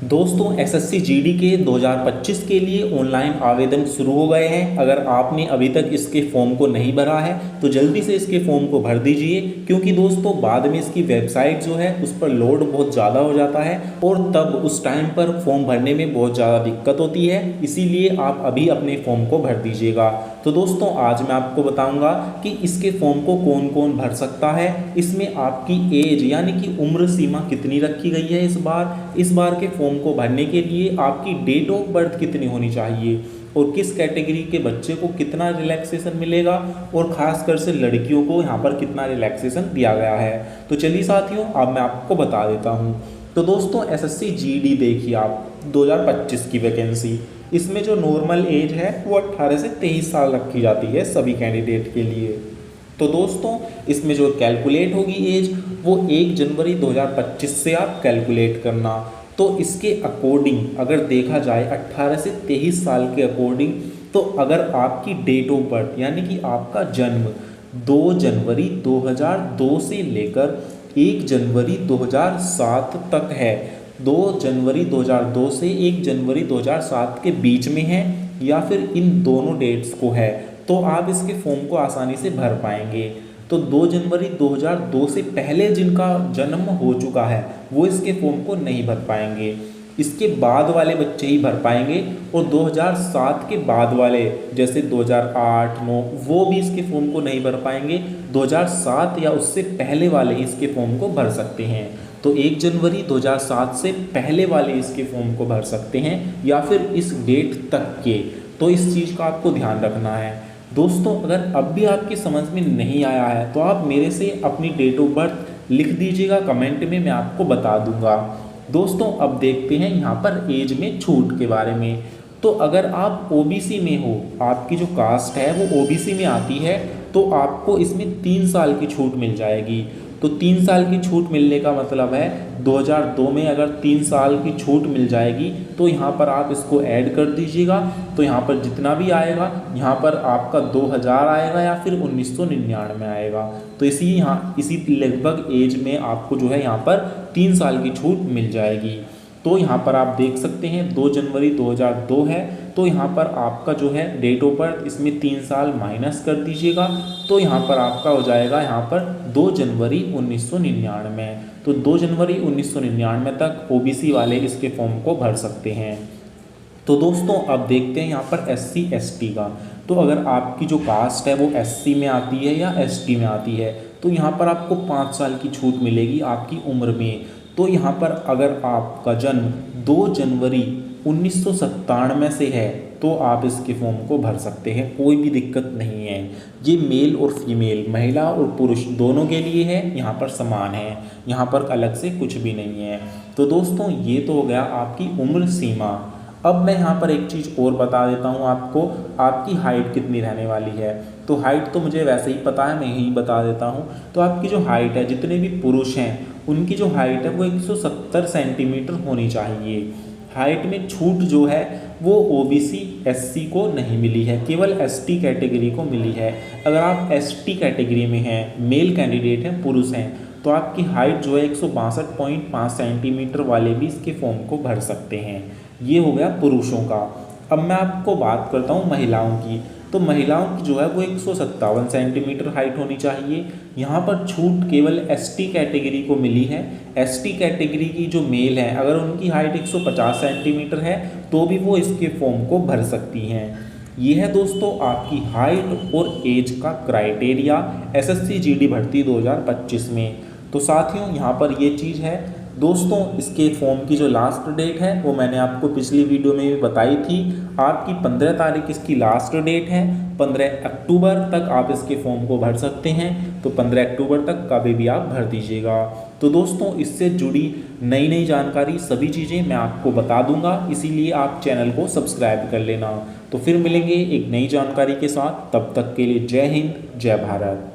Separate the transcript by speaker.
Speaker 1: दोस्तों SSC GD के 2025 के लिए ऑनलाइन आवेदन शुरू हो गए हैं। अगर आपने अभी तक इसके फॉर्म को नहीं भरा है तो जल्दी से इसके फॉर्म को भर दीजिए, क्योंकि दोस्तों बाद में इसकी वेबसाइट जो है उस पर लोड बहुत ज़्यादा हो जाता है और तब उस टाइम पर फॉर्म भरने में बहुत ज़्यादा दिक्कत होती है। इसीलिए आप अभी अपने फॉर्म को भर दीजिएगा। तो दोस्तों आज मैं आपको बताऊंगा कि इसके फॉर्म को कौन कौन भर सकता है, इसमें आपकी एज यानी कि उम्र सीमा कितनी रखी गई है। इस बार के फॉर्म को भरने के लिए आपकी डेट ऑफ बर्थ कितनी होनी चाहिए और किस कैटेगरी के बच्चे को कितना रिलैक्सेशन मिलेगा और खासकर से लड़कियों को यहाँ पर कितना रिलैक्सेशन दिया गया है। तो चलिए साथियों अब मैं आपको बता देता हूँ। तो दोस्तों एसएससी जीडी देखिए आप 2025 की वैकेंसी, इसमें जो नॉर्मल एज है वो 18 से 23 साल रखी जाती है सभी कैंडिडेट के लिए। तो दोस्तों इसमें जो कैलकुलेट होगी एज वो 1 जनवरी 2025 से आप कैलकुलेट करना। तो इसके अकॉर्डिंग अगर देखा जाए 18 से 23 साल के अकॉर्डिंग, तो अगर आपकी डेट ऑफ बर्थ यानी कि आपका जन्म 2 जनवरी 2002 से लेकर 1 जनवरी 2007 तक है, 2 जनवरी 2002 से 1 जनवरी 2007 के बीच में है या फिर इन दोनों डेट्स को है, तो आप इसके फॉर्म को आसानी से भर पाएंगे। तो 2 जनवरी 2002 से पहले जिनका जन्म हो चुका है वो इसके फॉर्म को नहीं भर पाएंगे, इसके बाद वाले बच्चे ही भर पाएंगे। और 2007 के बाद वाले जैसे 2008, 9 वो भी इसके फॉर्म को नहीं भर पाएंगे। 2007 या उससे पहले वाले इसके फॉर्म को भर सकते हैं। तो 1 जनवरी 2007 से पहले वाले इसके फॉर्म को भर सकते हैं या फिर इस डेट तक के। तो इस चीज़ का आपको ध्यान रखना है। दोस्तों अगर अब भी आपकी समझ में नहीं आया है तो आप मेरे से अपनी डेट ऑफ बर्थ लिख दीजिएगा कमेंट में, मैं आपको बता दूंगा। दोस्तों अब देखते हैं यहाँ पर एज में छूट के बारे में। तो अगर आप ओबीसी में हो, आपकी जो कास्ट है वो ओबीसी में आती है, तो आपको इसमें 3 साल की छूट मिल जाएगी। तो 3 साल की छूट मिलने का मतलब है 2002 में अगर 3 साल की छूट मिल जाएगी तो यहाँ पर आप इसको ऐड कर दीजिएगा। तो यहाँ पर जितना भी आएगा यहाँ पर आपका 2000 आएगा या फिर 1999 आएगा। तो इसी लगभग एज में आपको जो है यहाँ पर 3 साल की छूट मिल जाएगी। तो यहाँ पर आप देख सकते हैं 2 जनवरी 2002 है, तो यहाँ पर आपका जो है डेट ऑफ बर्थ इसमें 3 साल माइनस कर दीजिएगा, तो यहाँ पर आपका हो जाएगा यहाँ पर 2 जनवरी 1999। तो 2 जनवरी 1999 तक ओबीसी वाले इसके फॉर्म को भर सकते हैं। तो दोस्तों अब देखते हैं यहाँ पर SC ST का। तो अगर आपकी जो कास्ट है वो SC में आती है या ST में आती है तो यहाँ पर आपको 5 साल की छूट मिलेगी आपकी उम्र में। तो यहाँ पर अगर आपका जन्म 2 जनवरी 1997 से है तो आप इसके फॉर्म को भर सकते हैं, कोई भी दिक्कत नहीं है। ये मेल और फीमेल, महिला और पुरुष दोनों के लिए है, यहाँ पर समान है, यहाँ पर अलग से कुछ भी नहीं है। तो दोस्तों ये तो हो गया आपकी उम्र सीमा। अब मैं यहाँ पर एक चीज़ और बता देता हूँ आपको, आपकी हाइट कितनी रहने वाली है। तो हाइट तो मुझे वैसे ही पता है, मैं यही बता देता हूँ। तो आपकी जो हाइट है, जितने भी पुरुष हैं उनकी जो हाइट है वो 170 सेंटीमीटर होनी चाहिए। हाइट में छूट जो है वो ओबीसी SC को नहीं मिली है, केवल ST कैटेगरी को मिली है। अगर आप ST कैटेगरी में हैं, मेल कैंडिडेट हैं, पुरुष हैं, तो आपकी हाइट जो है 162.5 सेंटीमीटर वाले भी इसके फॉर्म को भर सकते हैं। ये हो गया पुरुषों का। अब मैं आपको बात करता हूँ महिलाओं की। तो महिलाओं की जो है वो 157 सेंटीमीटर हाइट होनी चाहिए। यहाँ पर छूट केवल ST कैटेगरी को मिली है। ST कैटेगरी की जो मेल है अगर उनकी हाइट 150 सेंटीमीटर है तो भी वो इसके फॉर्म को भर सकती हैं। ये है दोस्तों आपकी हाइट और एज का क्राइटेरिया SSC GD भर्ती 2025 में। तो साथियों यहाँ पर ये चीज़ है। दोस्तों इसके फॉर्म की जो लास्ट डेट है वो मैंने आपको पिछली वीडियो में भी बताई थी। आपकी 15 तारीख इसकी लास्ट डेट है। 15 अक्टूबर तक आप इसके फॉर्म को भर सकते हैं। तो 15 अक्टूबर तक कभी भी आप भर दीजिएगा। तो दोस्तों इससे जुड़ी नई जानकारी सभी चीज़ें मैं आपको बता दूंगा, इसीलिए आप चैनल को सब्सक्राइब कर लेना। तो फिर मिलेंगे एक नई जानकारी के साथ, तब तक के लिए जय हिंद, जय भारत।